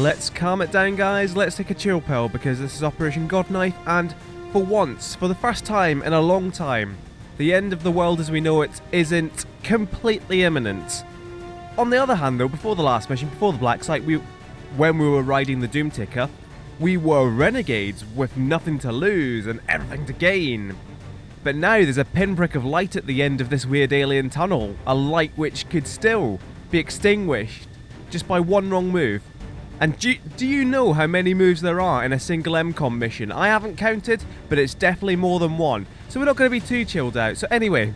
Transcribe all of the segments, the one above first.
Let's calm it down, guys. Let's take a chill pill, because this is Operation Godknife, and for once, for the first time in a long time, the end of the world as we know it isn't completely imminent. On the other hand, though, before the last mission, before the Black Site, when we were riding the Doom Ticker, we were renegades with nothing to lose and everything to gain. But now there's a pinprick of light at the end of this weird alien tunnel, a light which could still be extinguished just by one wrong move. And do you know how many moves there are in a single MKOM mission? I haven't counted, but it's definitely more than one. So we're not going to be too chilled out. So anyway,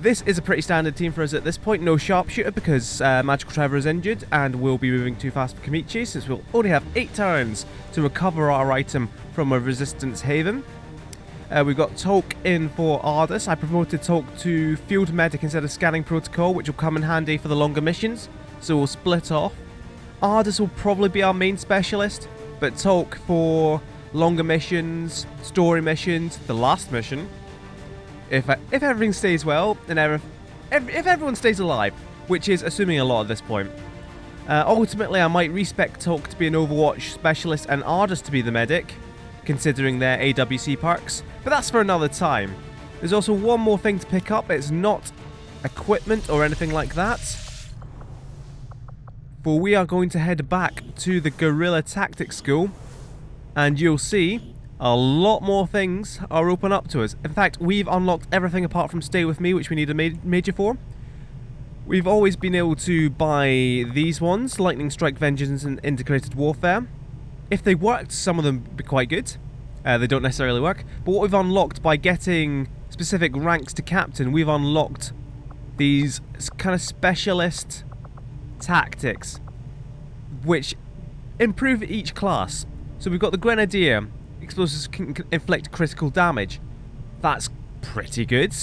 this is a pretty standard team for us at this point. No sharpshooter because Magical Trevor is injured and we'll be moving too fast for Kamichi, since we'll only have 8 turns to recover our item from a resistance haven. We've got Tolk in for Ardus. I promoted Tolk to Field Medic instead of Scanning Protocol, which will come in handy for the longer missions. So we'll split off. Ardus will probably be our main specialist, but Tolk for longer missions, story missions, the last mission. If everything stays well, and if everyone stays alive, which is assuming a lot at this point. Ultimately, I might respec Tolk to be an Overwatch specialist and Ardus to be the medic, considering their AWC perks, but that's for another time. There's also one more thing to pick up. It's not equipment or anything like that, for we are going to head back to the Guerrilla Tactics School, and you'll see a lot more things are open up to us. In fact, we've unlocked everything apart from Stay With Me, which we need a major for. We've always been able to buy these ones, Lightning Strike, Vengeance, and Integrated Warfare. If they worked, some of them would be quite good. They don't necessarily work. But what we've unlocked by getting specific ranks to Captain, we've unlocked these kind of specialist tactics, which improve each class. So we've got the Grenadier. Explosives can inflict critical damage. That's pretty good.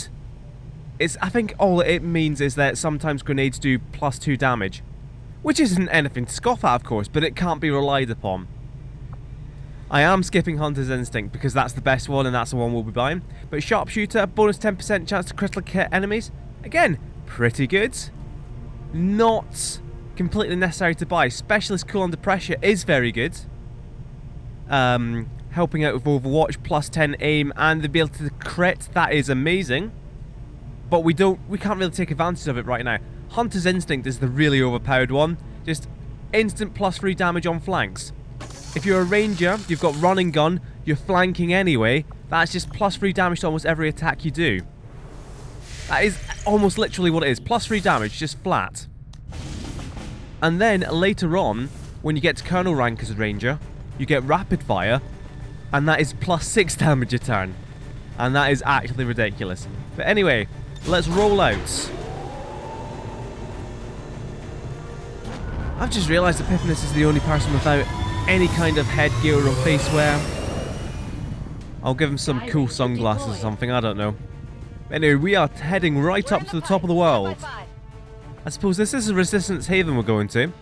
I think all it means is that sometimes grenades do +2 damage, which isn't anything to scoff at, of course, but it can't be relied upon. I am skipping Hunter's Instinct because that's the best one and that's the one we'll be buying. But Sharpshooter, bonus 10% chance to critically hit enemies. Again, pretty good. Not completely necessary to buy. Specialist Cool Under Pressure is very good. Helping out with Overwatch, +10 aim and the ability to crit, that is amazing. But we can't really take advantage of it right now. Hunter's Instinct is the really overpowered one. Just instant +3 damage on flanks. If you're a ranger, you've got running gun, you're flanking anyway, that's just +3 damage to almost every attack you do. That is almost literally what it is. +3 damage, just flat. And then later on, when you get to Colonel rank as a ranger, you get rapid fire, and that is +6 damage a turn. And that is actually ridiculous. But anyway, let's roll out. I've just realised that Epiphanes is the only person without any kind of headgear or face wear. I'll give him some cool sunglasses or something, I don't know. Anyway, we are heading right up to the top of the world. I suppose this is a Resistance Haven we're going to.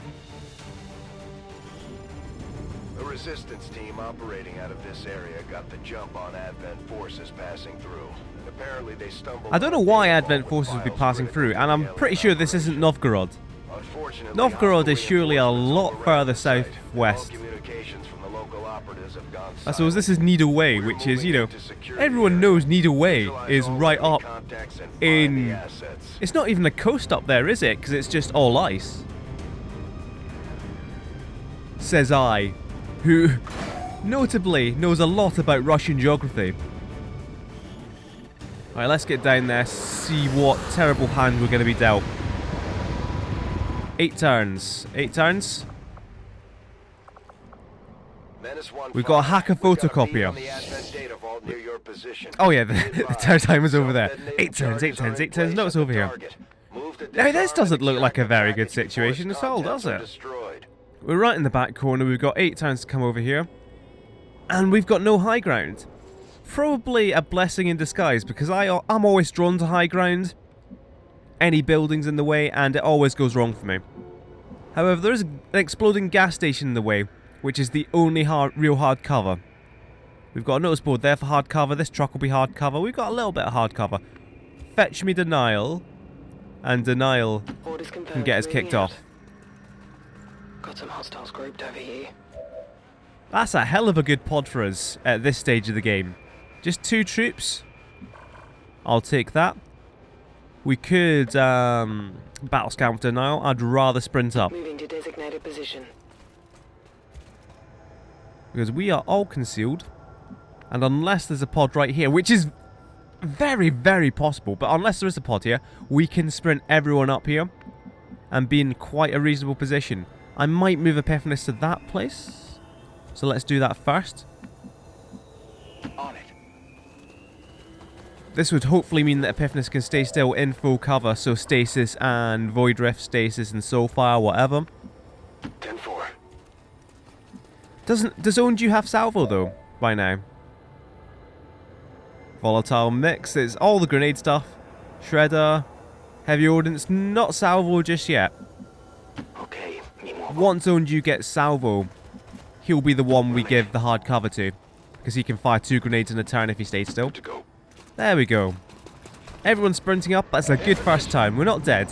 A Resistance team operating out of this area got the jump on Advent forces passing through. Apparently they stumbled. I don't know why Advent forces would be passing through, and I'm pretty sure this isn't Novgorod. Novgorod is surely a lot further southwest. I suppose this is Needle Way, which is, you know, everyone knows Needle Way is right up in... It's not even a coast up there, is it? Because it's just all ice. Says I, who notably knows a lot about Russian geography. Alright, let's get down there, see what terrible hand we're going to be dealt. 8 turns. 8 turns. We've got a hacker photocopier. Oh yeah, the turn time is over there. 8 turns, 8 turns, 8 turns. No, it's over here. Now this doesn't look like a very good situation at all, does it? We're right in the back corner. We've got 8 turns to come over here. And we've got no high ground. Probably a blessing in disguise, because I'm always drawn to high ground. Any buildings in the way, and it always goes wrong for me. However, there is an exploding gas station in the way, which is the only real hard cover. We've got a notice board there for hard cover. This truck will be hard cover. We've got a little bit of hard cover. Fetch me Denial, and Denial can get us kicked off. Got some hostiles grouped over here. That's a hell of a good pod for us at this stage of the game. Just 2 troops. I'll take that. We could battle scan with denial. I'd rather sprint up. Moving to designated position. Because we are all concealed. And unless there's a pod right here, which is very, very possible, but unless there is a pod here, we can sprint everyone up here and be in quite a reasonable position. I might move Epiphanes to that place. So let's do that first. On it. This would hopefully mean that Epiphanes can stay still in full cover, so stasis and void rift, stasis and soulfire, whatever. 10-4. Does Onju have salvo though by now? Volatile mix, it's all the grenade stuff. Shredder, heavy ordnance, not salvo just yet. Okay, meanwhile. Once Onju gets salvo, he'll be the one we give the hard cover to, because he can fire 2 grenades in a turn if he stays still. To go. There we go. Everyone's sprinting up. That's a good first time. We're not dead,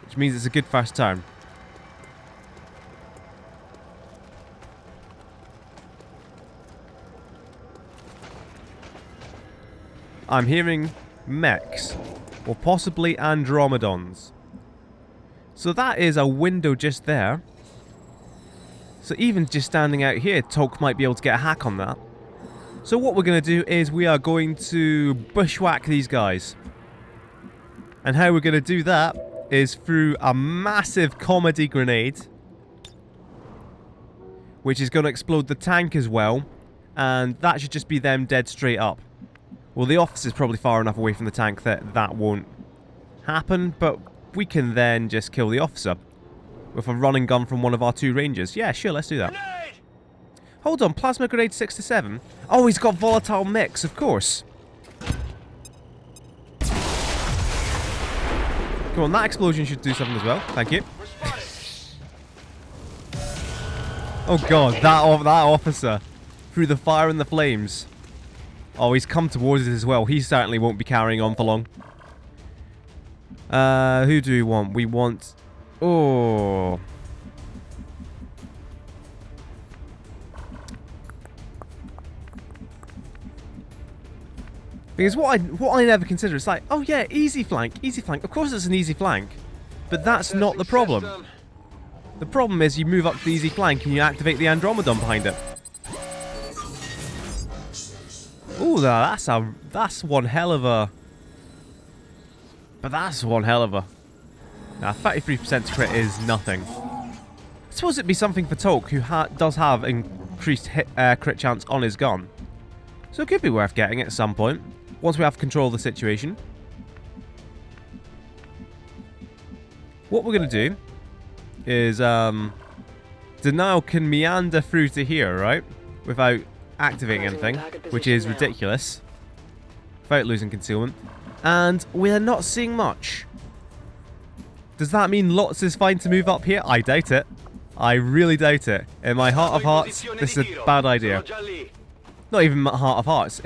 which means it's a good first time. I'm hearing mechs, or possibly Andromedons. So that is a window just there. So even just standing out here, Tolk might be able to get a hack on that. So what we're going to do is we are going to bushwhack these guys. And how we're going to do that is through a massive comedy grenade, which is going to explode the tank as well. And that should just be them dead straight up. Well, the officer's probably far enough away from the tank that that won't happen, but we can then just kill the officer with a running gun from one of our 2 rangers. Yeah, sure, let's do that. Hold on, plasma grenade 6 to 7. Oh, he's got volatile mix, of course. Come on, that explosion should do something as well. Thank you. Oh god, that officer through the fire and the flames. Oh, he's come towards us as well. He certainly won't be carrying on for long. Who do we want? We want... Oh... Because what I never consider is like, oh yeah, easy flank, easy flank. Of course it's an easy flank. But that's not the problem. The problem is you move up to the easy flank and you activate the Andromedon behind it. Ooh, that's one hell of a... But that's one hell of a... Now, 33% crit is nothing. I suppose it'd be something for Tolk, who does have increased crit chance on his gun. So it could be worth getting at some point, once we have control of the situation. What we're going to do is, Denial can meander through to here, right? Without activating anything, which is ridiculous. Without losing concealment. And we're not seeing much. Does that mean lots is fine to move up here? I doubt it. I really doubt it. In my heart of hearts, this is a bad idea. Not even my heart of hearts.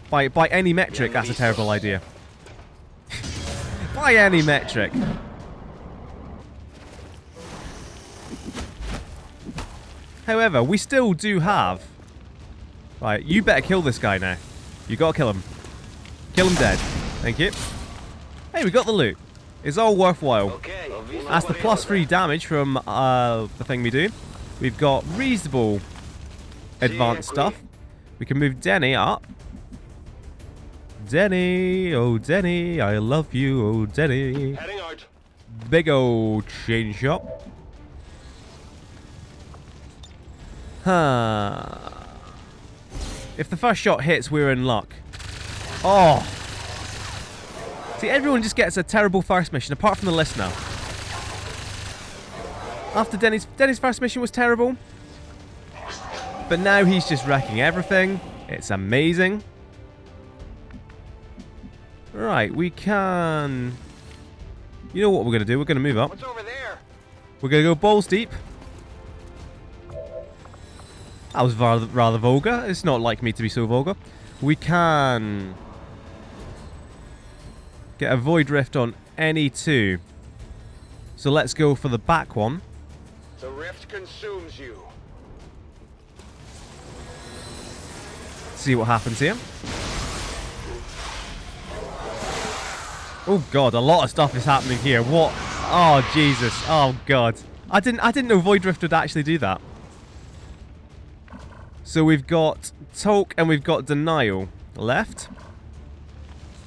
By any metric, that's a terrible idea. By any metric. However, we still do have... Right, you better kill this guy now. You gotta kill him. Kill him dead. Thank you. Hey, we got the loot. It's all worthwhile. That's the +3 damage from the thing we do. We've got reasonable advanced stuff. We can move Denny up. Denny, oh Denny, I love you, oh Denny. Heading out. Big old chain shot. Huh. If the first shot hits, we're in luck. Oh. See, everyone just gets a terrible first mission, apart from the listener. After Denny's first mission was terrible. But now he's just wrecking everything. It's amazing. Right, we can... You know what we're going to do? We're going to move up. What's over there? We're going to go balls deep. That was rather vulgar. It's not like me to be so vulgar. We can... get a void rift on any 2. So let's go for the back one. The rift consumes you. See what happens here. Oh god, a lot of stuff is happening here. What? Oh Jesus. Oh god. I didn't know Void Rift would actually do that. So we've got Talk and we've got Denial left.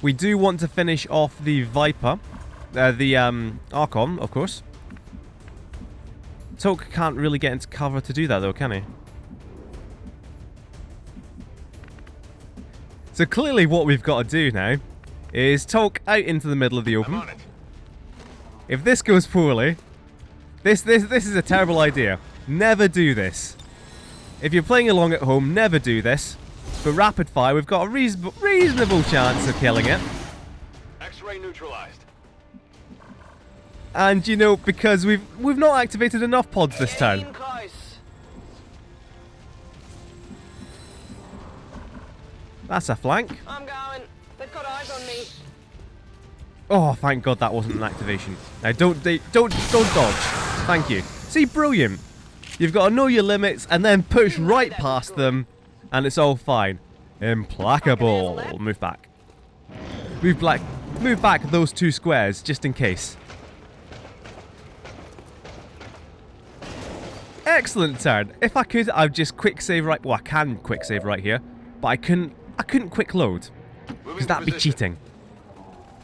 We do want to finish off the Viper. The Archon, of course. Talk can't really get into cover to do that though, can he? So clearly what we've got to do now is Talk out into the middle of the open. If this goes poorly, this is a terrible idea. Never do this. If you're playing along at home, never do this. But rapid fire, we've got a reasonable chance of killing it. X-ray neutralized. And you know, because we've not activated enough pods this turn. Getting close. That's a flank. I'm going. They've got eyes on me. Oh, thank God that wasn't an activation. Now don't dodge. Thank you. See, brilliant. You've got to know your limits and then push right past them, and it's all fine. Implacable. Move back. Move back those 2 squares just in case. Excellent turn. If I could, I'd just quick save right. Well, I can quick save right here, but I couldn't quick load because that'd be cheating.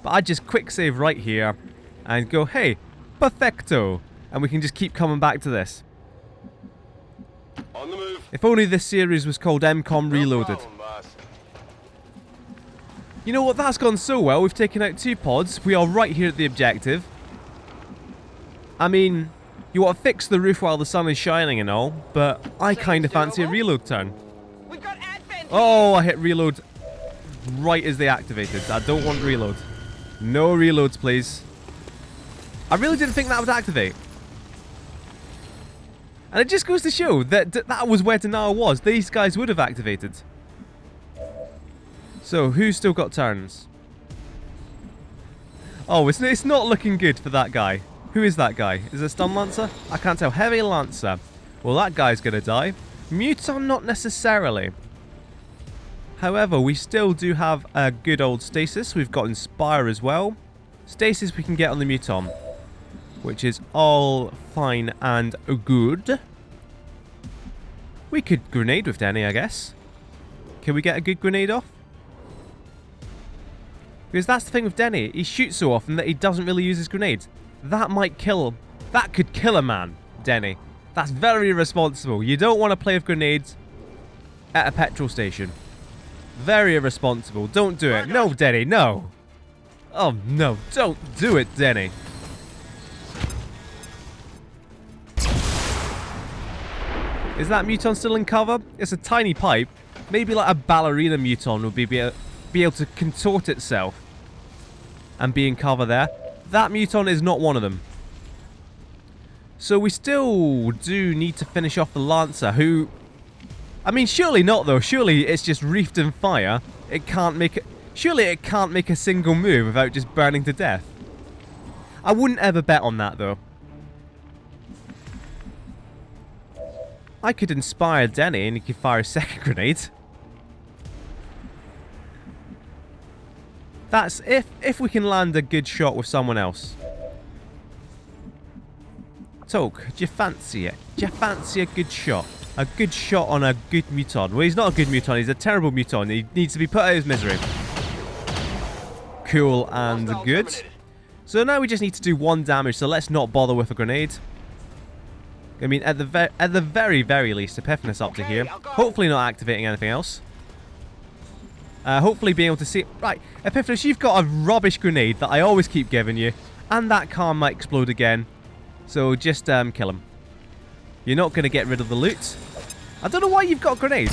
But I'd just quick save right here and go, hey, perfecto, and we can just keep coming back to this. On the move. If only this series was called MKOM Reloaded. No problem, boss. You know what? That's gone so well. We've taken out 2 pods. We are right here at the objective. I mean, you want to fix the roof while the sun is shining and all, but I kind of fancy a reload turn. We've got advent. Oh, I hit reload right as they activated. I don't want reload. No reloads, please. I really didn't think that would activate. And it just goes to show that that was where Denial was. These guys would have activated. So, who's still got turns? Oh, it's not looking good for that guy. Who is that guy? Is it Stun Lancer? I can't tell. Heavy Lancer. Well, that guy's gonna die. Muton, not necessarily. However, we still do have a good old Stasis. We've got Inspire as well. Stasis we can get on the Muton, which is all fine and good. We could grenade with Denny, I guess. Can we get a good grenade off? Because that's the thing with Denny. He shoots so often that he doesn't really use his grenades. That might kill. That could kill a man, Denny. That's very irresponsible. You don't want to play with grenades at a petrol station. Very irresponsible. Don't do it. No, Denny, no. Oh, no. Don't do it, Denny. Is that Muton still in cover? It's a tiny pipe. Maybe like a ballerina Muton would be able to contort itself and be in cover there. That Muton is not one of them. So we still do need to finish off the Lancer, who... I mean, surely not, though. Surely it's just reefed in fire. It can't make it... Surely it can't make a single move without just burning to death. I wouldn't ever bet on that, though. I could inspire Denny and he could fire a second grenade. That's if we can land a good shot with someone else. Talk, do you fancy it? Do you fancy a good shot? A good shot on a good Muton. Well, he's not a good Muton, he's a terrible Muton. He needs to be put out of his misery. Cool and good. So now we just need to do 1 damage, so let's not bother with a grenade. I mean, at the very least, Epiphanis up to here. Hopefully not activating anything else. Hopefully being able to see... Right, Epiphanis, you've got a rubbish grenade that I always keep giving you. And that car might explode again. So just kill him. You're not going to get rid of the loot. I don't know why you've got a grenade.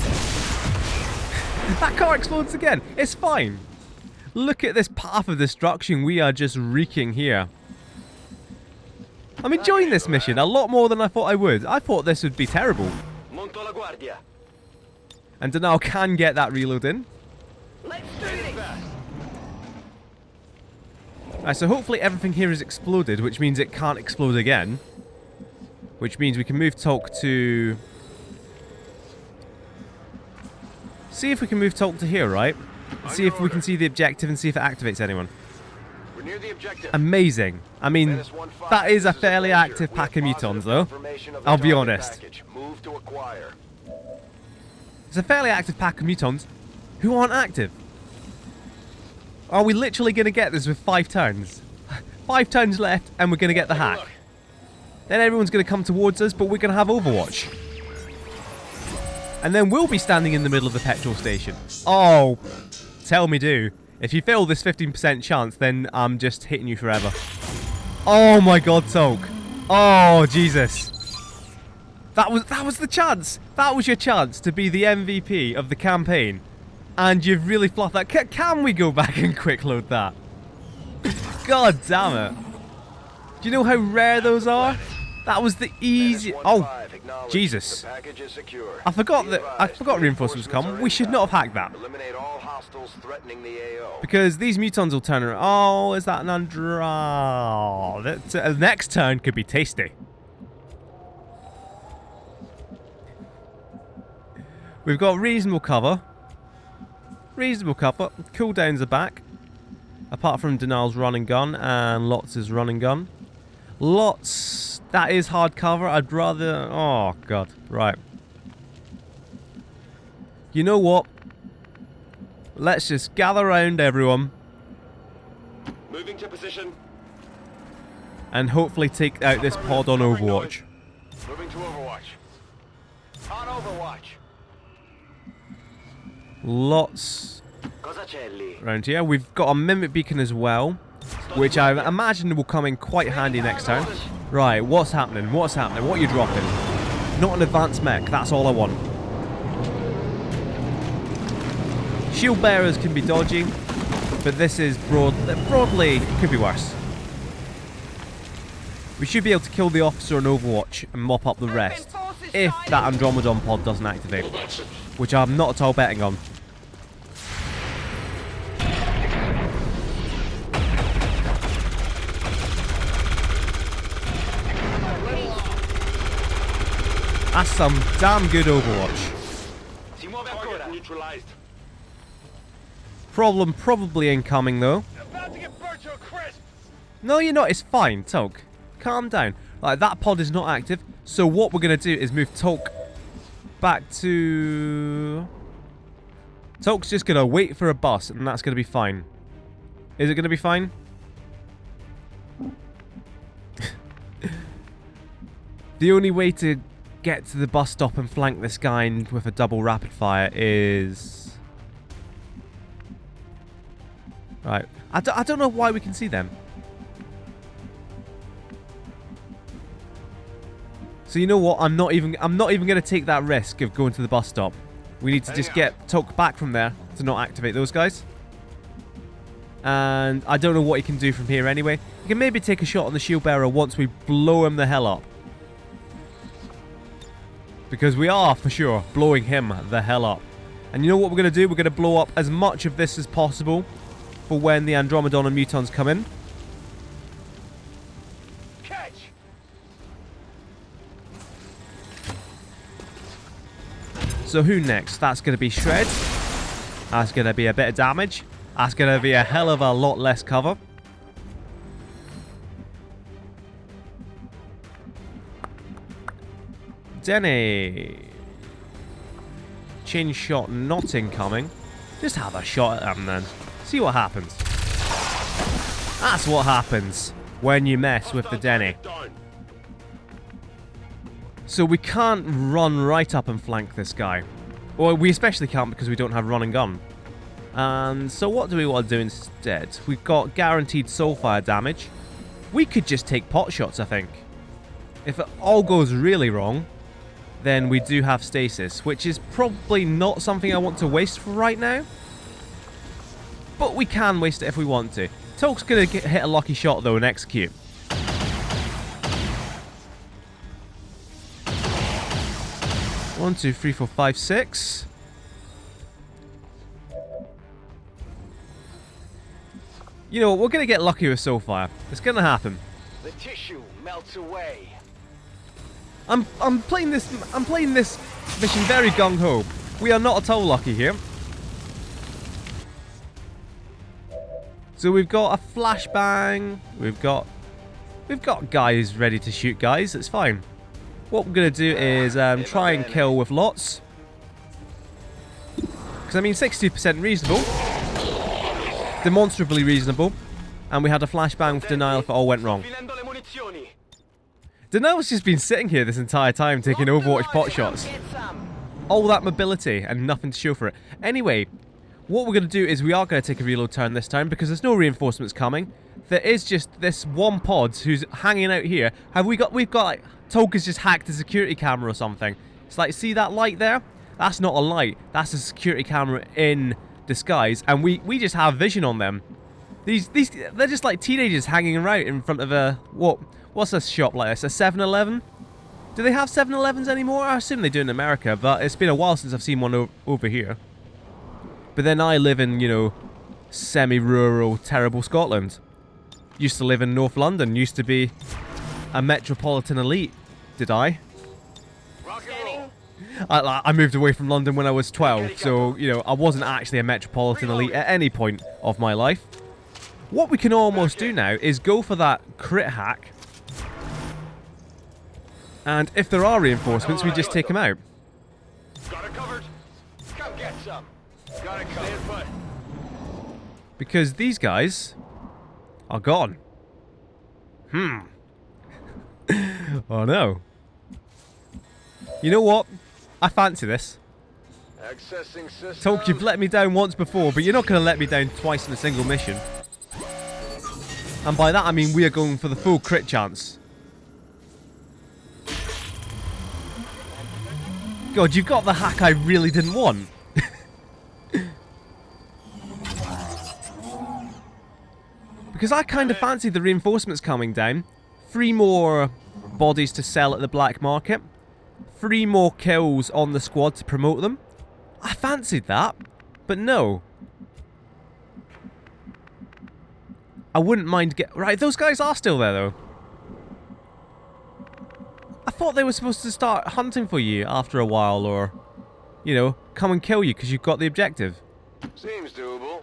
That car explodes again. It's fine. Look at this path of destruction we are just wreaking here. I'm enjoying this mission a lot more than I thought I would. I thought this would be terrible. And Denial can get that reload in. Let's do this. Right, so hopefully everything here is exploded, which means it can't explode again. which means we can move Tolk to... See if we can move Tolk to here, right? See if we can see the objective and see if it activates anyone. We're near the objective. Amazing. I mean, that is a fairly active pack of mutons, though. I'll be honest. Move to acquire. It's a fairly active pack of mutons who aren't active. Are we literally going to get this with 5 turns? 5 turns left and we're going to get the hack. Then everyone's going to come towards us, but we're going to have Overwatch. And then we'll be standing in the middle of the petrol station. Oh, tell me do. If you fail this 15% chance, then I'm just hitting you forever. Oh my god, Tolk. Oh, Jesus. That was the chance. That was your chance to be the MVP of the campaign. And you've really fluffed that. Can we go back and quick load that? God damn it. Do you know how rare those are? That was the easy... Oh, Jesus. I forgot reinforcements come. We should not have hacked that. Eliminate all hostiles threatening the AO. Because these mutons will turn around. Oh, is that an Andra? The next turn could be tasty. We've got reasonable cover. Reasonable cover. Cooldowns are back. Apart from Denal's run and gun and Lots' run and gun. Lots, that is hard cover. I'd rather... Oh, God. Right. You know what? Let's just gather around, everyone. Moving to position. And hopefully take out this pod on Overwatch. Moving to Overwatch. On Overwatch. Lots around here. We've got a Mimic Beacon as well, which I imagine will come in quite handy next turn. Right, what's happening? What's happening? What are you dropping? Not an advanced mech, that's all I want. Shield bearers can be dodgy, but this is broadly could be worse. We should be able to kill the officer on Overwatch and mop up the rest, if that Andromedon pod doesn't activate, which I'm not at all betting on. That's some damn good Overwatch. Neutralized. Problem probably incoming though. About to get burnt to a crisp. No, you're not. It's fine, Tolk. Calm down. Like, that pod is not active. So what we're going to do is move Tolk back to... Tolk's just going to wait for a bus and that's going to be fine. Is it going to be fine? The only way to get to the bus stop and flank this guy with a double rapid fire is... Right. I don't know why we can see them. So you know what? I'm not even going to take that risk of going to the bus stop. We need to just get Tolk back from there to not activate those guys. And I don't know what he can do from here anyway. He can maybe take a shot on the shield bearer once we blow him the hell up. Because we are, for sure, blowing him the hell up. And you know what we're going to do? We're going to blow up as much of this as possible for when the Andromedon and Mutons come in. Catch. So who next? That's going to be Shred. That's going to be a bit of damage. That's going to be a hell of a lot less cover. Denny. Chin shot not incoming. Just have a shot at him then. See what happens. That's what happens when you mess with the Denny. So we can't run right up and flank this guy. Well, we especially can't because we don't have run and gun. And so what do we want to do instead? We've got guaranteed soulfire damage. We could just take pot shots, I think. If it all goes really wrong, then we do have stasis, which is probably not something I want to waste for right now. But we can waste it if we want to. Tolk's going to hit a lucky shot, though, and execute. One, two, three, four, five, six. You know what? We're going to get lucky with Soulfire. It's going to happen. The tissue melts away. I'm playing this mission very gung ho. We are not at all lucky here. So we've got a flashbang. We've got guys ready to shoot guys. It's fine. What we're gonna do is try and kill with lots. Because I mean, 60% reasonable, demonstrably reasonable, and we had a flashbang with denial if it all went wrong. Denial's just been sitting here this entire time taking Overwatch pot shots. All that mobility and nothing to show for it. Anyway, what we're going to do is we are going to take a reload turn this time because there's no reinforcements coming. There is just this one pod who's hanging out here. We've got like, Tolka's just hacked a security camera or something. It's like, see that light there? That's not a light. That's a security camera in disguise. And we just have vision on them. They're just like teenagers hanging around in front of a, what's a shop like this? A 7-Eleven? Do they have 7-Elevens anymore? I assume they do in America, but it's been a while since I've seen one over here. But then I live in, you know, semi-rural, terrible Scotland. Used to live in North London. Used to be a metropolitan elite. Did I? I moved away from London when I was 12, so, you know, I wasn't actually a metropolitan elite at any point of my life. What we can almost do now is go for that crit hack. And if there are reinforcements, we just take them out. Got it covered. Come get some. Got it covered. Because these guys are gone. Oh no. You know what? I fancy this. Accessing system. Tolk, you've let me down once before, but you're not going to let me down twice in a single mission. And by that I mean we are going for the full crit chance. God, you've got the hack I really didn't want. Because I kind of fancy the reinforcements coming down. 3 more bodies to sell at the black market. 3 more kills on the squad to promote them. I fancied that, but no. I wouldn't mind right, those guys are still there though. I thought they were supposed to start hunting for you after a while, or, you know, come and kill you because you've got the objective. Seems doable.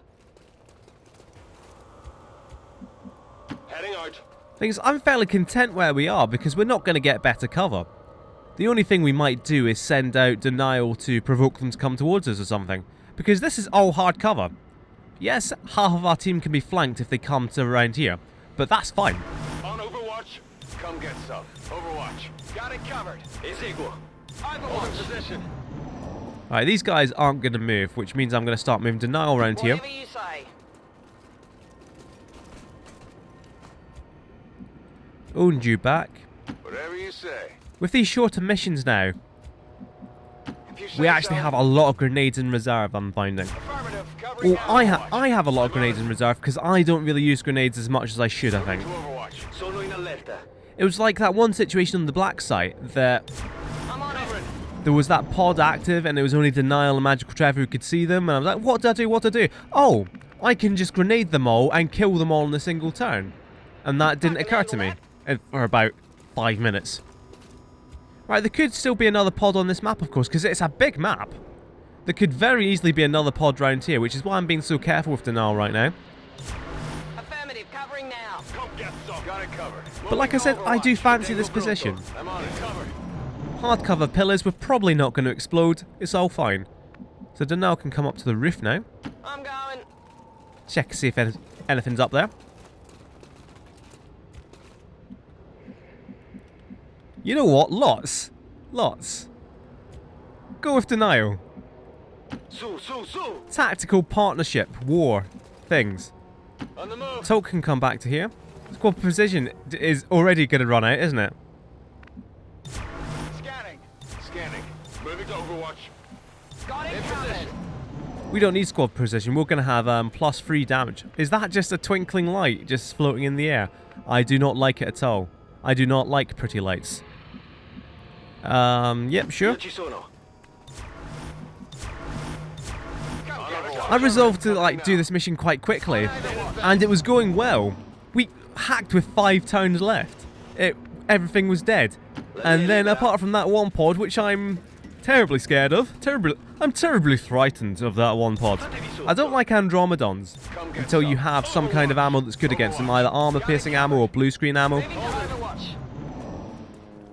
Heading out. Thing is, I'm fairly content where we are because we're not going to get better cover. The only thing we might do is send out denial to provoke them to come towards us or something. Because this is all hard cover. Yes, half of our team can be flanked if they come to around here, but that's fine. On Overwatch, come get some. Overwatch, got it covered. Is equal. Overwatch position. Alright, these guys aren't going to move, which means I'm going to start moving denial around here. Whatever you say. Owned you back. Whatever you say. With these shorter missions now, If you say we actually so. have a lot of grenades in reserve, I'm finding. Affirmative. Covering Well, Overwatch. I have a lot of grenades in reserve because I don't really use grenades as much as I should, I think. To Overwatch. Sono in allerta. It was like that one situation on the black site that I'm on it. there was that pod active and it was only Denial and Magical Trevor who could see them, and I was like, what do I do, what do I do? Oh, I can just grenade them all and kill them all in a single turn. And that didn't occur to me for about 5 minutes. Right, there could still be another pod on this map, of course, because it's a big map. There could very easily be another pod round here, which is why I'm being so careful with Denial right now. Affirmative, covering now. Come get some. Got it covered. But like I said, I do fancy this position. I'm on it. Covered. Hardcover pillars, we're probably not going to explode. It's all fine. So Denial can come up to the roof now. I'm going. Check to see if anything's up there. You know what? Lots. Lots. Go with Denial. Su. Tactical partnership. War. Things. On the move. Tolk can come back to here. Squad precision is already going to run out, isn't it? Scanning. Moving to Overwatch. Got it In covered. position. We don't need squad precision. We're going to have +3 damage. Is that just a twinkling light just floating in the air? I do not like it at all. I do not like pretty lights. Yep, sure. Ci sono. I resolved to like do this mission quite quickly, and it was going well. We hacked with 5 turns left. everything was dead. And then apart from that one pod, which I'm terribly scared of, I'm terribly frightened of that one pod. I don't like Andromedons until you have some kind of ammo that's good against them, either armor-piercing ammo or blue screen ammo. Moving to Overwatch.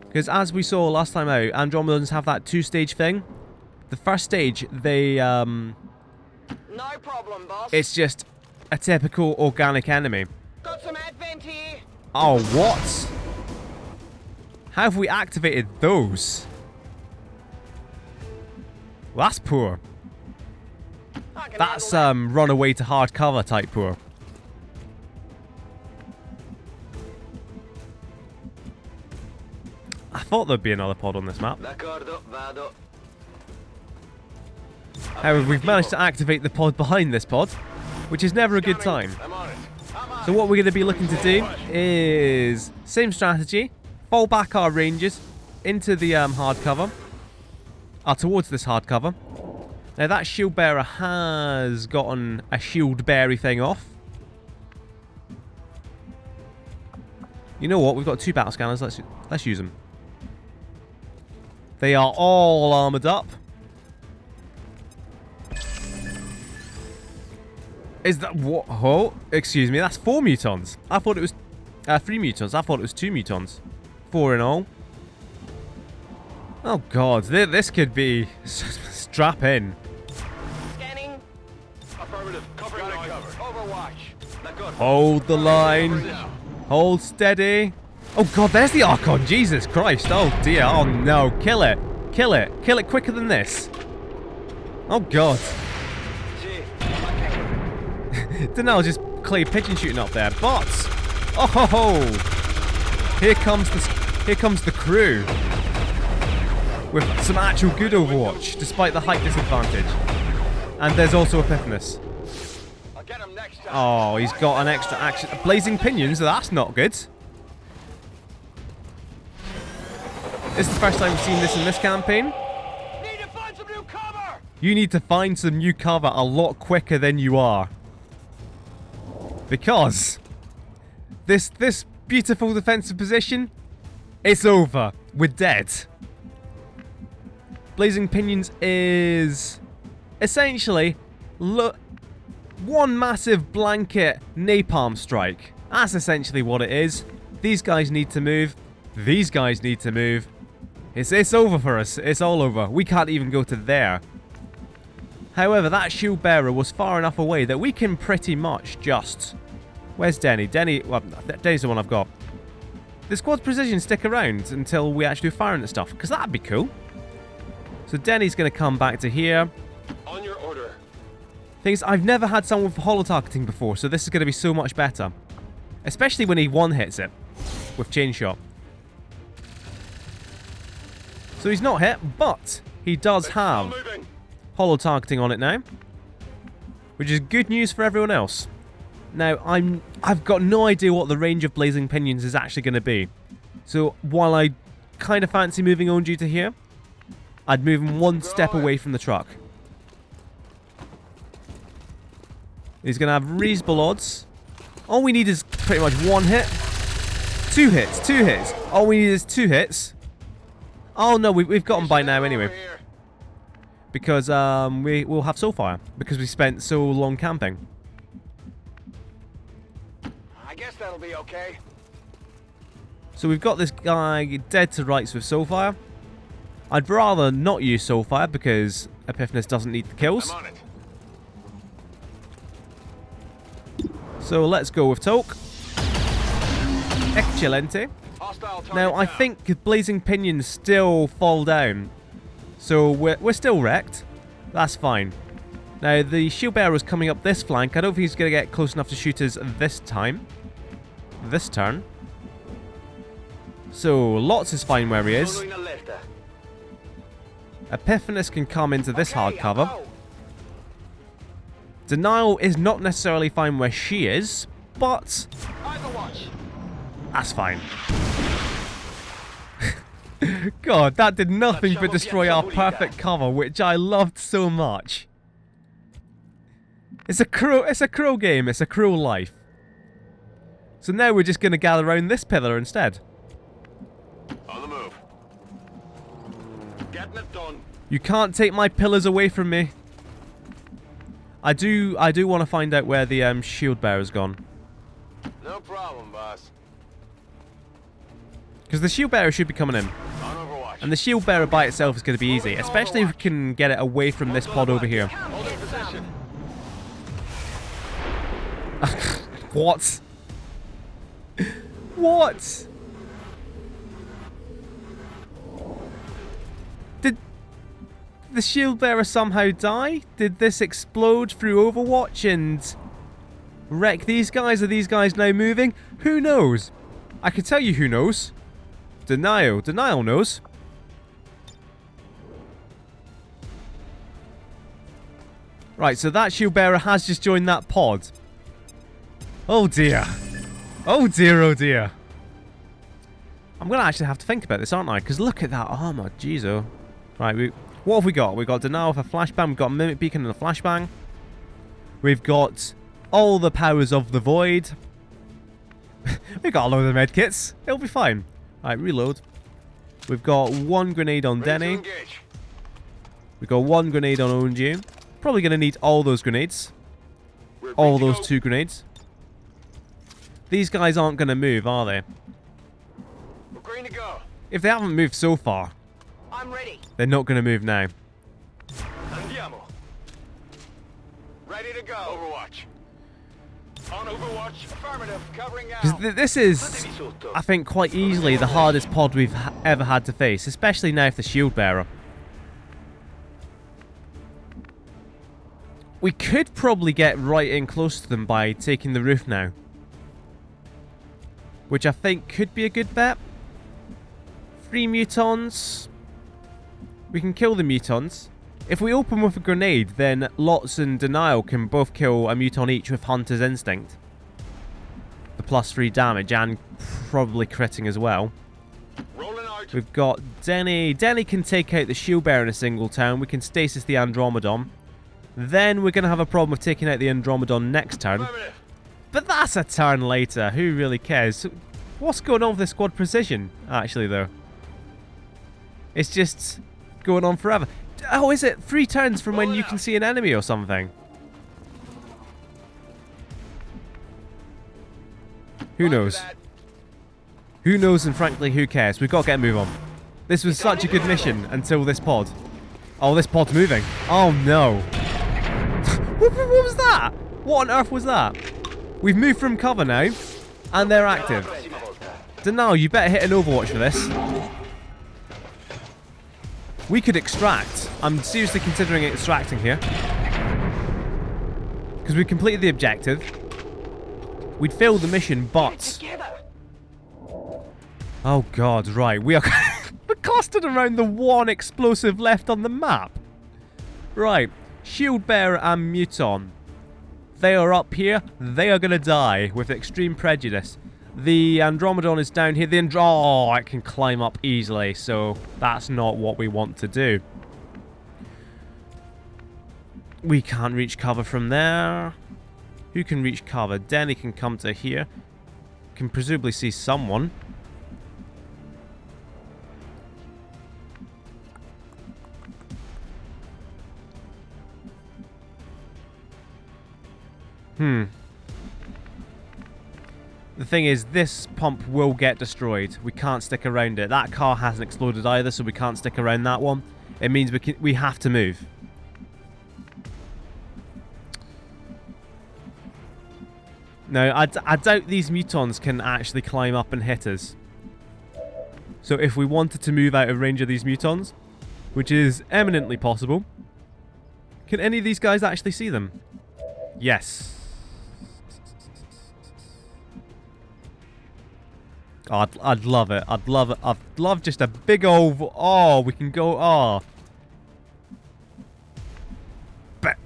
Because as we saw last time out, Andromedons have that two-stage thing. The first stage, they, No problem, boss. it's just a typical organic enemy. Got some advent here. Oh, what? How have we activated those? Well, that's poor. I can That's handle run away to hard cover type poor. I thought there'd be another pod on this map. D'accordo, vado. However, we've managed to activate the pod behind this pod, which is never a good time. I'm on it. So what we're going to be looking to do is same strategy, fall back our ranges into the hard cover, towards this hard cover. Now that shield bearer has gotten a shield berry thing off. You know what? We've got 2 battle scanners. Let's use them. They are all armored up. Is that what? Oh, excuse me. That's 4 mutons. I thought it was 3 mutons. I thought it was 2 mutons. 4 in all. Oh god, this could be strap in. Scanning. Affirmative. Covering cover. Overwatch. Hold the line. Hold steady. Oh god, there's the Archon. Jesus Christ. Oh dear. Oh no. Kill it. Kill it. Kill it quicker than this. Oh god. Dunno, just clay pigeon shooting up there. Bots. Oh ho ho. Here comes the crew. With some actual good Overwatch, despite the height disadvantage. And there's also Epiphanous. I'll get him next time. Oh, he's got an extra action. Blazing Pinions, that's not good. This is the first time we've seen this in this campaign. Need to find some new cover. You need to find some new cover a lot quicker than you are. Because this beautiful defensive position, it's over. We're dead. Blazing Pinions is essentially one massive blanket napalm strike. That's essentially what it is. These guys need to move. These guys need to move. It's over for us. It's all over. We can't even go to there. However, that shield bearer was far enough away that we can pretty much just... Where's Denny? Well, Denny's the one I've got. The squad's precision stick around until we actually do firing at stuff, because that'd be cool. So Denny's going to come back to here. On your order. Things I've never had someone with holo targeting before, so this is going to be so much better. Especially when he one-hits it with chain shot. So he's not hit, but he does have holo targeting on it now, which is good news for everyone else. Now, I've got no idea what the range of Blazing Pinions is actually going to be. So while I kind of fancy moving Onju to here, I'd move him one step away from the truck. He's going to have reasonable odds. All we need is pretty much 1 hit. 2 hits, 2 hits. All we need is 2 hits. Oh no, we've got him by now anyway. Because we'll have Soulfire. Because we spent so long camping. I guess that'll be okay. So we've got this guy dead to rights with Soulfire. I'd rather not use Soulfire because Epiphanous doesn't need the kills. I'm on it. So let's go with Toke. Excelente. Hostile target Now I down. think Blazing Pinions still fall down. So we're still wrecked. That's fine. Now the shield bearer is coming up this flank. I don't think he's going to get close enough to shoot us this time. This turn. So Lots is fine where he is. Epiphanous can come into this hard cover. Denial is not necessarily fine where she is, but Overwatch. that's fine. God, that did nothing but destroy our perfect cover, which I loved so much. It's a cruel game, it's a cruel life. So now we're just going to gather around this pillar instead. You can't take my pillars away from me. I do want to find out where the shield bearer's gone. No problem, boss. Because the shield bearer should be coming in. On Overwatch. And the shield bearer by itself is going to be easy. Especially if we can get it away from this pod over here. Hold in position. What? What? Did the shield bearer somehow die? Did this explode through Overwatch and wreck these guys? Are these guys now moving? Who knows? I can tell you who knows. Denial. Denial knows. Right, so that shield bearer has just joined that pod. Oh dear. Oh dear, oh dear. I'm going to actually have to think about this, aren't I? Because look at that armor. Jeez, oh. Right, what have we got? We've got Denial with a flashbang. We've got a Mimic Beacon and a flashbang. We've got all the powers of the void. We've got a load of medkits. It'll be fine. Right, reload. We've got one grenade on Denny. We've got one grenade on ONG. Probably going to need all those grenades. All those 2 grenades. These guys aren't going to move, are they? We're green to go. If they haven't moved so far, I'm ready. they're not going to move now. Andiamo. Ready to go. Overwatch. On Overwatch. Affirmative. Covering out. Because this is, I think, quite easily the hardest pod we've ever had to face. Especially now with the shield bearer. We could probably get right in close to them by taking the roof now. Which I think could be a good bet. 3 mutons. We can kill the mutons. If we open with a grenade, then Lots and Denial can both kill a muton each with Hunter's Instinct. The +3 damage and probably critting as well. Rolling out. We've got Denny. Denny can take out the shield bearer in a single turn. We can stasis the Andromedon. Then we're going to have a problem with taking out the Andromedon next turn. Affirmative. But that's a turn later. Who really cares? What's going on with the squad precision, actually, though? It's just going on forever. Oh, is it 3 turns from when you can see an enemy or something? Who knows? Who knows, and frankly, who cares? We've got to get a move on. This was such a good mission until this pod. Oh, this pod's moving. Oh, no. What was that? What on earth was that? We've moved from cover now, and they're active. Denial, you better hit an Overwatch for this. We could extract. I'm seriously considering extracting here. Because we completed the objective. We'd failed the mission, but... Oh god, right. We are we're clustered around the one explosive left on the map. Right. Shield Bearer and Muton. They are up here. They are going to die with extreme prejudice. The Andromedon is down here. Oh, it can climb up easily, so that's not what we want to do. We can't reach cover from there. Who can reach cover? Denny can come to here. Can presumably see someone. The thing is, this pump will get destroyed. We can't stick around it. That car hasn't exploded either, so we can't stick around that one. It means we have to move. No, I doubt these mutons can actually climb up and hit us. So if we wanted to move out of range of these mutons, which is eminently possible, can any of these guys actually see them? Yes. Oh, I'd love it. I'd love it. I'd love just a big old... Oh, we can go... Oh. But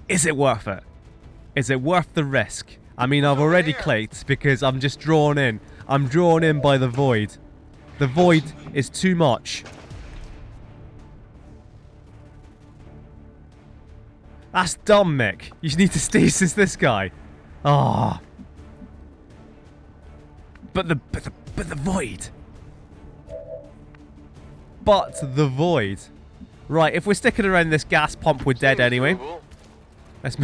is it worth it? Is it worth the risk? I mean, I've already clicked because I'm just drawn in. I'm drawn in by the void. The void is too much. That's dumb, Mick. You need to stasis this guy. Ah. Oh. But the void. But the void. Right, if we're sticking around this gas pump, we're dead anyway. Let's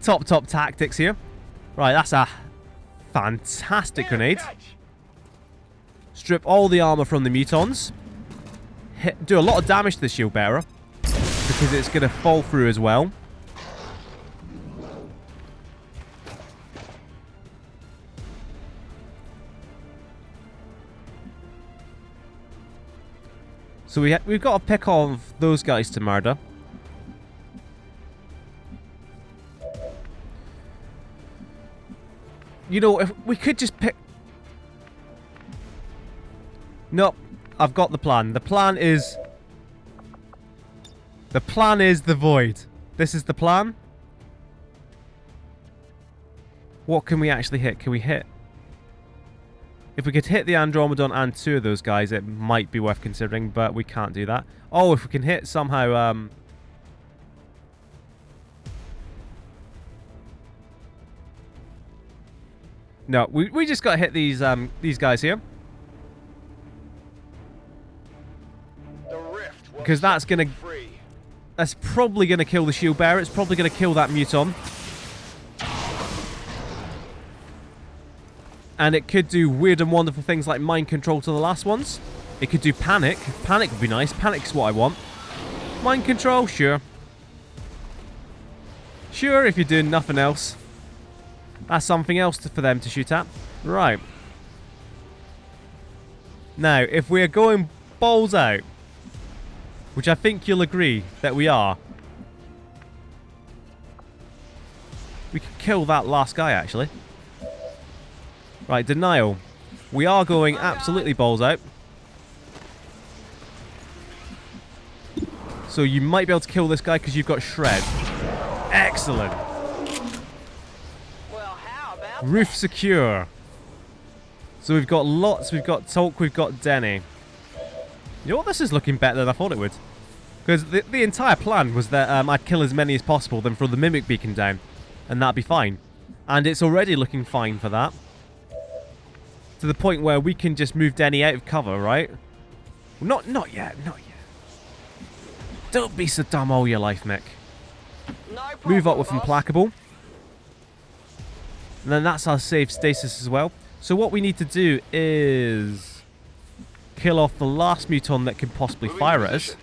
top tactics here. Right, that's a fantastic grenade. Strip all the armor from the mutons. Do a lot of damage to the shield bearer because it's going to fall through as well. So we've got to pick off those guys to murder. You know, if we could just pick... Nope. I've got the plan. The plan is... The plan is the void. This is the plan. What can we actually hit? Can we hit... If we could hit the Andromedon and 2 of those guys, it might be worth considering, but we can't do that. Oh, if we can hit somehow... No, we just got to hit these guys here. Because that's going to... That's probably going to kill the shield bearer. It's probably going to kill that muton. And it could do weird and wonderful things like mind control to the last ones. It could do panic. Panic would be nice. Panic's what I want. Mind control, sure. Sure, if you're doing nothing else. That's something else for them to shoot at. Right. Now, if we're going balls out, which I think you'll agree that we are, we could kill that last guy, actually. Right, denial. We are going absolutely balls out. So you might be able to kill this guy because you've got shred. Excellent. Well, how about Roof secure. So we've got lots. We've got Tolk. We've got Denny. You know what? This is looking better than I thought it would. Because the entire plan was that I'd kill as many as possible, then throw the Mimic Beacon down. And that'd be fine. And it's already looking fine for that. To the point where we can just move Denny out of cover, right? Not yet. Not yet. Don't be so dumb all your life, Mick. no Move up problem, with boss. Implacable. And then that's our save stasis as well. So what we need to do is kill off the last muton that can possibly fire at us.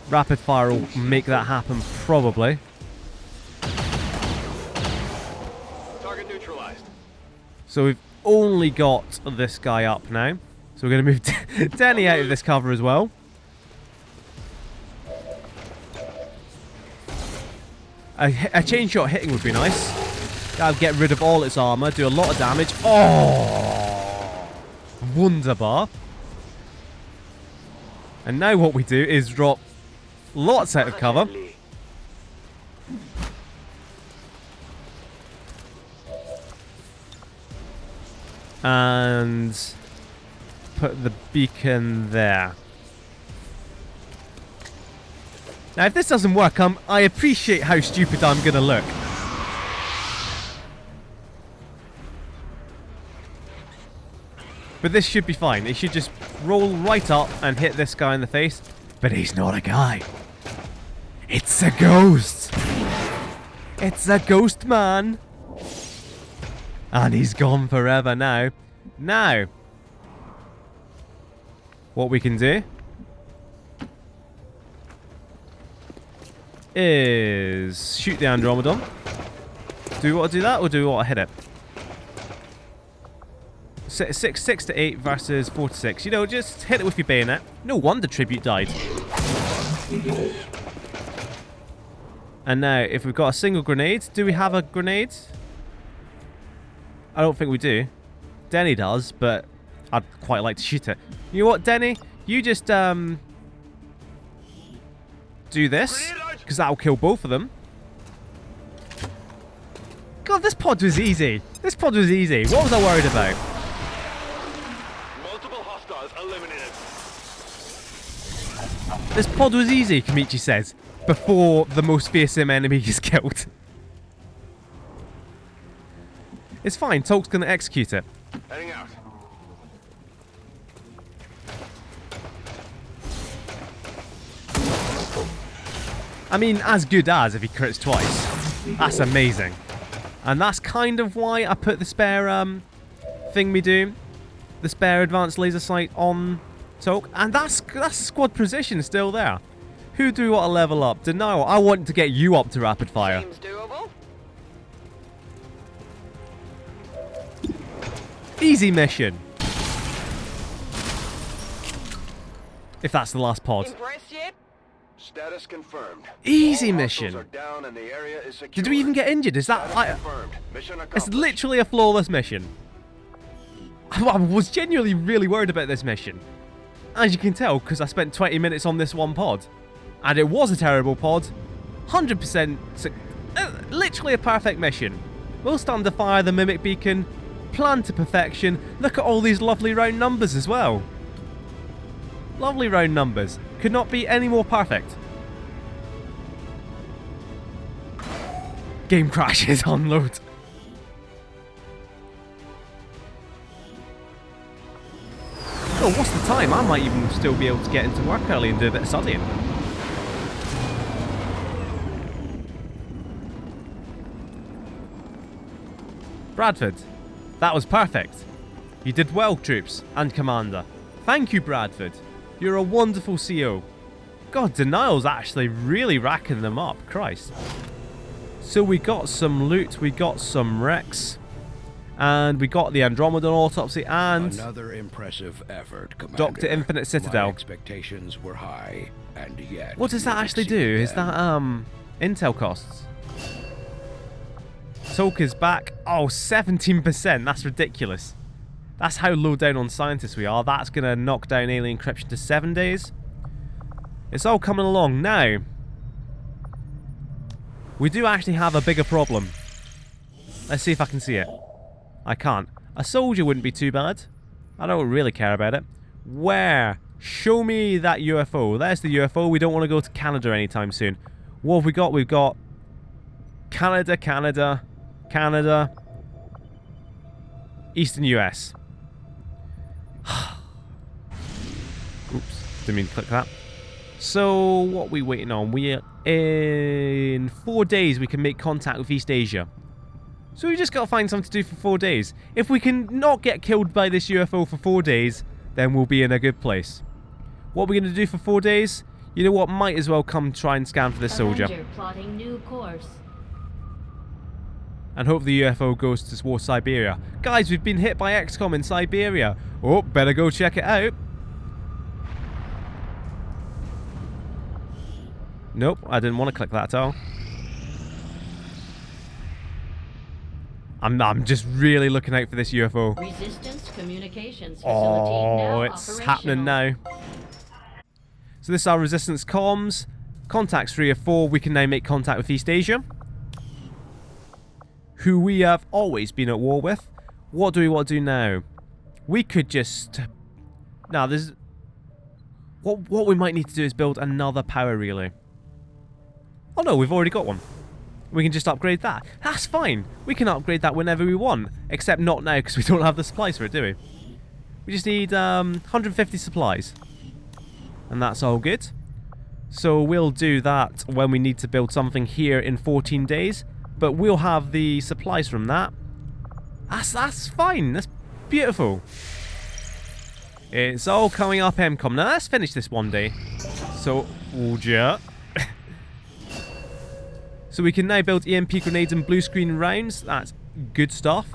Rapid fire will make that happen, probably. Target neutralized. So we've only got this guy up now. So we're going to move Denny out of this cover as well. A chain shot hitting would be nice. That'll get rid of all its armor, do a lot of damage. Oh! Wunderbar. And now what we do is drop lots out of cover. And put the beacon there. Now, if this doesn't work, I appreciate how stupid I'm going to look. But this should be fine. It should just roll right up and hit this guy in the face. But he's not a guy. It's a ghost. It's a ghost man. And he's gone forever now. Now, what we can do is shoot the Andromedon. Do we want to do that, or do we want to hit it? 6 to 8 versus 4 to 6. You know, just hit it with your bayonet. No wonder Tribute died. And now, if we've got a single grenade, do we have a grenade? I don't think we do. Denny does, but I'd quite like to shoot it. You know what, Denny? You just do this, because that'll kill both of them. God, this pod was easy. This pod was easy. What was I worried about? Multiple hostiles eliminated. This pod was easy, Kamichi says, before the most fearsome enemy is killed. It's fine, Tolk's going to execute it. Heading out. I mean, as good as if he crits twice. That's amazing. And that's kind of why I put the spare thing we do, the spare advanced laser sight on Toke. And that's squad precision still there. Who do we want to level up? Denial. I want to get you up to rapid fire. Seems doable. Easy mission. If that's the last pod. Impressed yet? Status confirmed. Easy All mission. hostiles are down and the area is secure. Did we even get injured? Is that... Status confirmed. Mission It's accomplished. literally a flawless mission. I was genuinely really worried about this mission. As you can tell, because I spent 20 minutes on this one pod. And it was a terrible pod. 100%... literally a perfect mission. We'll stand to fire the Mimic Beacon. Plan to perfection. Look at all these lovely round numbers as well. Lovely round numbers. Could not be any more perfect. Game crashes on load. Oh, what's the time? I might even still be able to get into work early and do a bit of studying. Bradford. That was perfect. You did well, troops and commander. Thank you, Bradford. You're a wonderful CO. God, Denial's actually really racking them up. Christ. So we got some loot, we got some wrecks, and we got the Andromeda autopsy and another impressive effort, Commander. Dr. Infinite Citadel. My expectations were high, and yet What does that you actually do? exceeded Is that them. intel costs? Toke is back. Oh, 17%. That's ridiculous. That's how low down on scientists we are. That's going to knock down alien encryption to 7 days. It's all coming along. Now, we do actually have a bigger problem. Let's see if I can see it. I can't. A soldier wouldn't be too bad. I don't really care about it. Where? Show me that UFO. There's the UFO. We don't want to go to Canada anytime soon. What have we got? We've got Canada, Canada, Canada, Eastern US. Oops, didn't mean to click that. So, what are we waiting on? In 4 days we can make contact with East Asia. So we just got to find something to do for 4 days. If we can not get killed by this UFO for 4 days, then we'll be in a good place. What are we going to do for 4 days? You know what? Might as well come try and scan for this soldier. Avenger plotting new course. And hope the UFO goes towards Siberia. Guys, we've been hit by XCOM in Siberia. Oh, better go check it out. Nope, I didn't want to click that at all. I'm just really looking out for this UFO. Resistance communications facility Oh, now it's operational. happening now. So this is our resistance comms. Contacts 3 of 4. We can now make contact with East Asia, who we have always been at war with. What do we want to do now? We could just... Now, there's... What we might need to do is build another power relay. Oh no, we've already got one. We can just upgrade that. That's fine. We can upgrade that whenever we want. Except not now, because we don't have the supplies for it, do we? We just need 150 supplies. And that's all good. So we'll do that when we need to build something here in 14 days. But we'll have the supplies from that. That's fine. That's beautiful. It's all coming up MKOM. Now let's finish this one day. So, yeah. So we can now build EMP grenades and blue screen rounds. That's good stuff.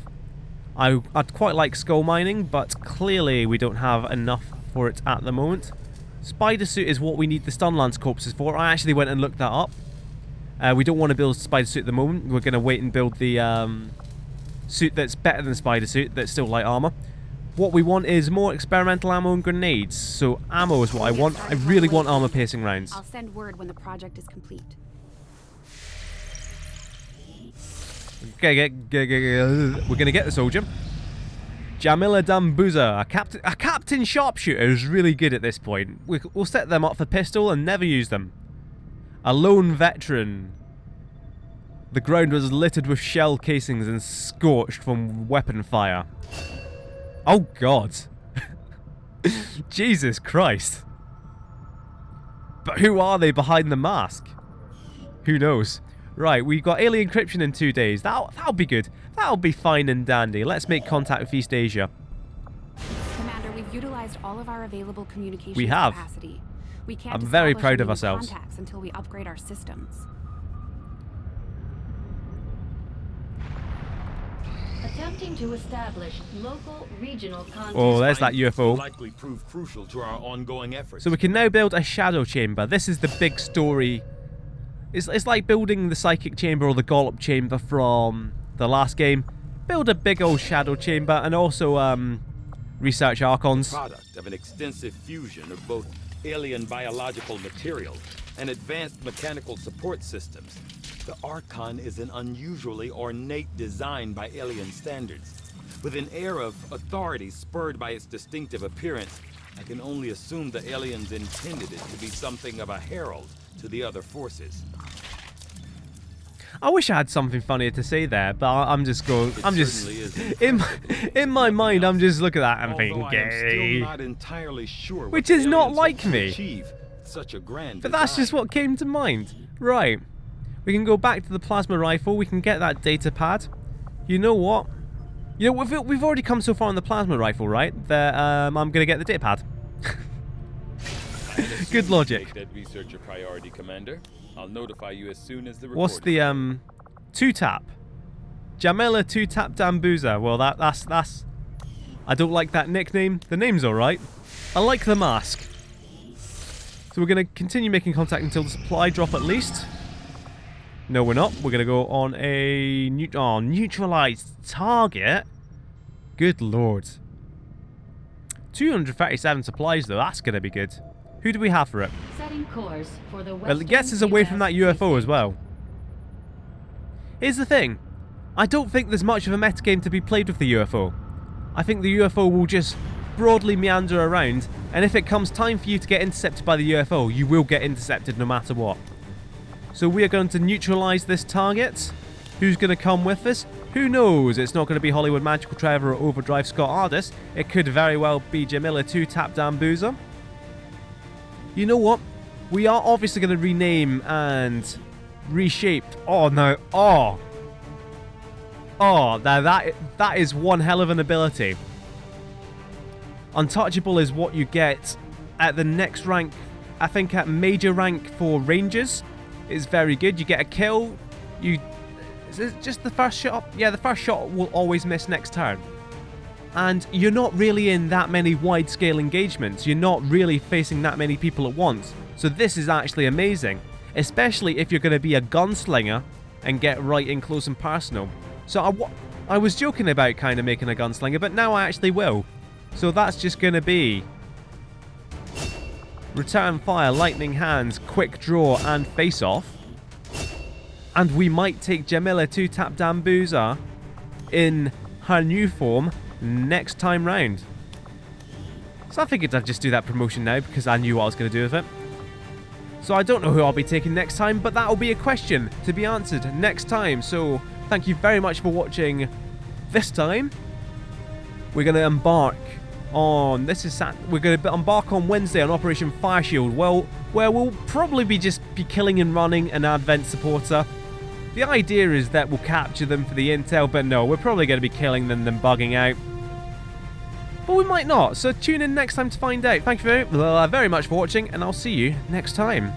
I'd quite like skull mining, but clearly we don't have enough for it at the moment. Spider suit is what we need the Stunlance corpses for. I actually went and looked that up. We don't want to build a spider suit at the moment. We're going to wait and build the suit that's better than spider suit, that's still light armor. What we want is more experimental ammo and grenades. So ammo is what I want. I really want armor piercing rounds. I'll send word when the project is complete. Okay, we're going to get the soldier. Jamila Dambuza, a captain sharpshooter who's really good at this point. We'll set them up for pistol and never use them. A lone veteran. The ground was littered with shell casings and scorched from weapon fire. Oh, God. Jesus Christ. But who are they behind the mask? Who knows? Right, we got alien encryption in 2 days. That'll be good. That'll be fine and dandy. Let's make contact with East Asia. Commander, we've utilized all of our available communications We have. capacity. We can't I'm very establish proud any of new ourselves. contacts until we upgrade our systems. Attempting to establish local regional contact. Oh, there's that Will UFO. likely prove crucial to our ongoing efforts. So we can now build a shadow chamber. This is the big story. It's like building the psychic chamber or the Gollop chamber from the last game. Build a big old shadow chamber and also research Archons. Product of an extensive fusion of both alien biological material and advanced mechanical support systems. The Archon is an unusually ornate design by alien standards. With an air of authority spurred by its distinctive appearance, I can only assume the aliens intended it to be something of a herald to the other forces. I wish I had something funnier to say there, but I'm just going. I'm just certainly is. in my mind. I'm just looking at that and thinking, Although I am still gay. not entirely sure what Which the is not aliens like hope to me. achieve such a grand But that's just design. what came to mind. Right. We can go back to the plasma rifle. We can get that data pad. You know what? You know, we've already come so far on the plasma rifle, right? That I'm going to get the data pad. Good logic. Make that research a priority, Commander. I'll notify you as soon as the report. What's the two-tap? Jamila two-tap Dambuza. Well, that's... I don't like that nickname. The name's alright. I like the mask. So we're going to continue making contact until the supply drop at least. No, we're not. We're going to go on a neutralized target. Good lord. 237 supplies, though. That's going to be good. Who do we have for it? Setting course for the Well, it gets us away from that UFO as well. Here's the thing. I don't think there's much of a metagame to be played with the UFO. I think the UFO will just broadly meander around, and if it comes time for you to get intercepted by the UFO, you will get intercepted no matter what. So we are going to neutralize this target. Who's going to come with us? Who knows? It's not going to be Hollywood Magical Trevor or Overdrive Scott Ardis. It could very well be Jamila 2 Tap Dambuza. You know what? We are obviously going to rename and reshape. Oh no. Oh. Oh, now that is one hell of an ability. Untouchable is what you get at the next rank. I think at major rank for Rangers is very good. You get a kill. Is it just the first shot? Yeah, the first shot will always miss next turn. And you're not really in that many wide-scale engagements. You're not really facing that many people at once. So this is actually amazing. Especially if you're going to be a gunslinger and get right in close and personal. So I was joking about kind of making a gunslinger, but now I actually will. So that's just going to be return fire, lightning hands, quick draw, and face off. And we might take Jamila 2 Tap Dambuza in her new form next time round. So I figured I'd just do that promotion now because I knew what I was going to do with it. So I don't know who I'll be taking next time, but that'll be a question to be answered next time. So thank you very much for watching this time. We're going to embark on... We're going to embark on Wednesday on Operation Fire Shield, where we'll probably be killing and running an Advent supporter. The idea is that we'll capture them for the intel, but no, we're probably going to be killing them, then bugging out. But we might not, so tune in next time to find out. Thank you very much for watching, and I'll see you next time.